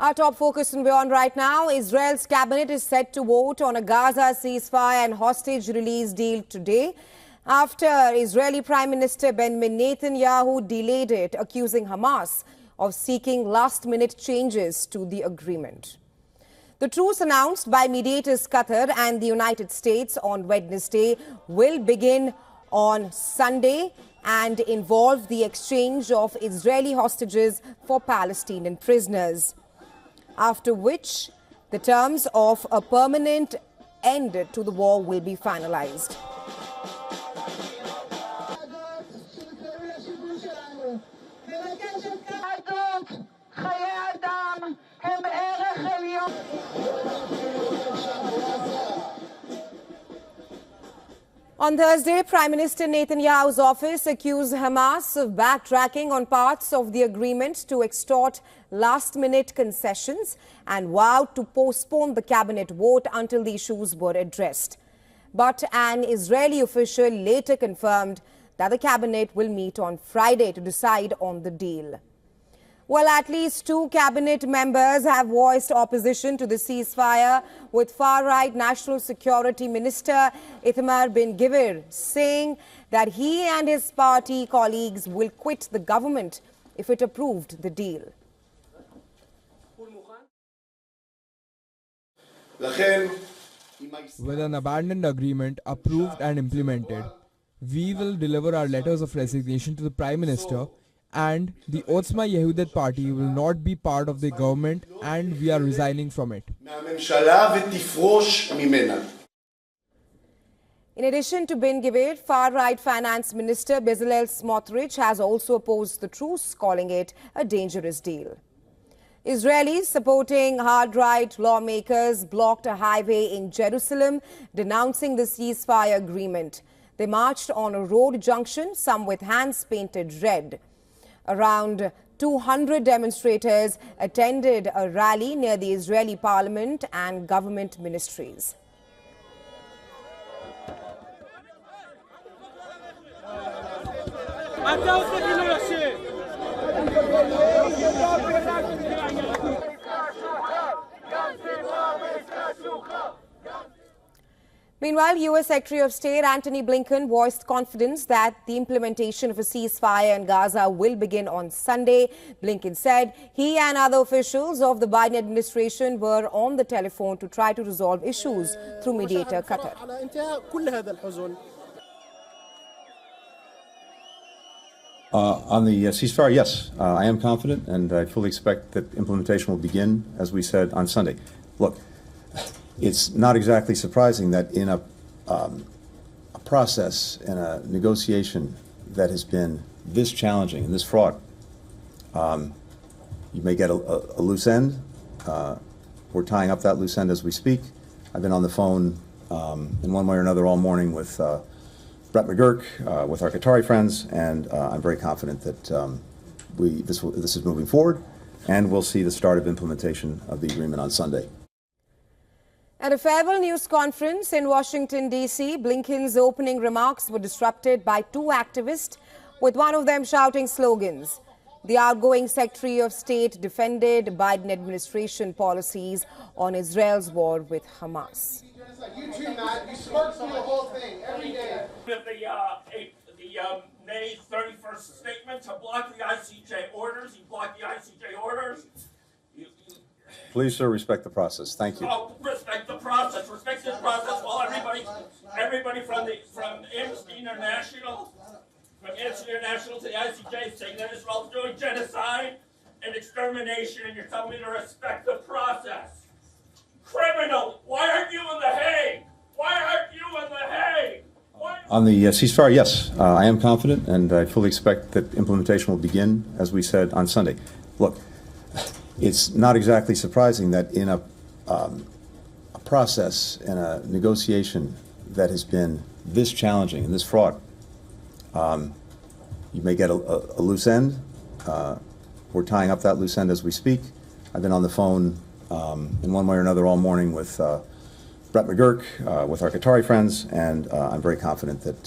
Our top focus in WION right now. Israel's cabinet is set to vote on a Gaza ceasefire and hostage release deal today after Israeli Prime Minister Benjamin Netanyahu delayed it, accusing Hamas of seeking last-minute changes to the agreement. The truce announced by mediators Qatar and the United States on Wednesday will begin on Sunday and involve the exchange of Israeli hostages for Palestinian prisoners, after which the terms of a permanent end to the war will be finalized. On Thursday, Prime Minister Netanyahu's office accused Hamas of backtracking on parts of the agreement to extort last-minute concessions and vowed to postpone the cabinet vote until the issues were addressed. But an Israeli official later confirmed that the cabinet will meet on Friday to decide on the deal. Well, at least 2 cabinet members have voiced opposition to the ceasefire, with far-right National Security Minister Itamar Ben-Gvir saying that he and his party colleagues will quit the government if it approved the deal. With an abandoned agreement approved and implemented, we will deliver our letters of resignation to the Prime Minister, and the Otzma Yehudet party will not be part of the government, and we are resigning from it. In addition to Ben-Gvir, far-right Finance Minister Bezalel Smotrich has also opposed the truce, calling it a dangerous deal. Israelis supporting hard-right lawmakers blocked a highway in Jerusalem, denouncing the ceasefire agreement. They marched on a road junction, some with hands painted red. Around 200 demonstrators attended a rally near the Israeli parliament and government ministries. Meanwhile, U.S. Secretary of State Antony Blinken voiced confidence that the implementation of a ceasefire in Gaza will begin on Sunday. Blinken said he and other officials of the Biden administration were on the telephone to try to resolve issues through mediator Qatar. On the ceasefire, yes, I am confident, and I fully expect that implementation will begin, as we said, on Sunday. Look, it's not exactly surprising that in a process, in a negotiation that has been this challenging and this fraught, you may get a loose end. We're tying up that loose end as we speak. I've been on the phone in one way or another all morning with Brett McGurk, with our Qatari friends, and I'm very confident that this is moving forward, and we'll see the start of implementation of the agreement on Sunday. At a farewell news conference in Washington, D.C., Blinken's opening remarks were disrupted by 2 activists, with one of them shouting slogans. The outgoing Secretary of State defended Biden administration policies on Israel's war with Hamas. You too, Matt. You smirk through the whole thing every day. With the May 31st statement to block the ICJ orders, you blocked the ICJ orders. Please, sir, respect the process. Thank you. Oh, respect the process. Respect this process. While everybody from Amnesty International, to the ICJ, saying that Israel's doing genocide and extermination, and you're telling me to respect the process. Criminal! Why aren't you in The Hague? Why aren't you in The Hague? On the ceasefire, yes, I am confident, and I fully expect that implementation will begin, as we said, on Sunday. Look, it's not exactly surprising that in a process, in a negotiation that has been this challenging and this fraught, you may get a loose end. We're tying up that loose end as we speak. I've been on the phone in one way or another all morning with Brett McGurk, with our Qatari friends, and I'm very confident that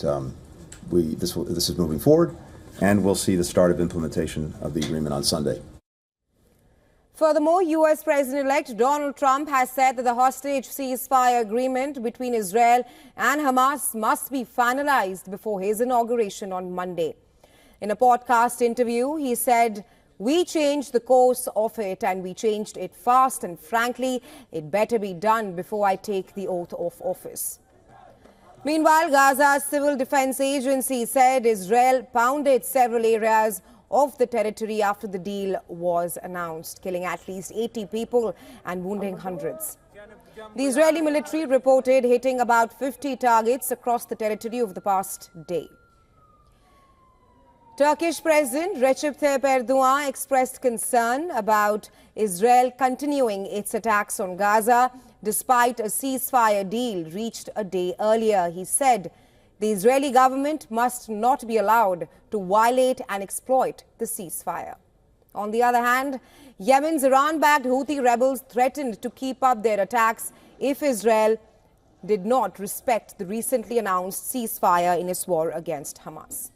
this is moving forward, and we'll see the start of implementation of the agreement on Sunday. Furthermore, U.S. President-elect Donald Trump has said that the hostage ceasefire agreement between Israel and Hamas must be finalized before his inauguration on Monday. In a podcast interview, he said, "We changed the course of it and we changed it fast, and frankly, it better be done before I take the oath of office." Meanwhile, Gaza's Civil Defense Agency said Israel pounded several areas of the territory after the deal was announced, killing at least 80 people and wounding hundreds. The Israeli military reported hitting about 50 targets across the territory over the past day. Turkish President Recep Tayyip Erdogan expressed concern about Israel continuing its attacks on Gaza despite a ceasefire deal reached a day earlier. He said the Israeli government must not be allowed to violate and exploit the ceasefire. On the other hand, Yemen's Iran-backed Houthi rebels threatened to keep up their attacks if Israel did not respect the recently announced ceasefire in its war against Hamas.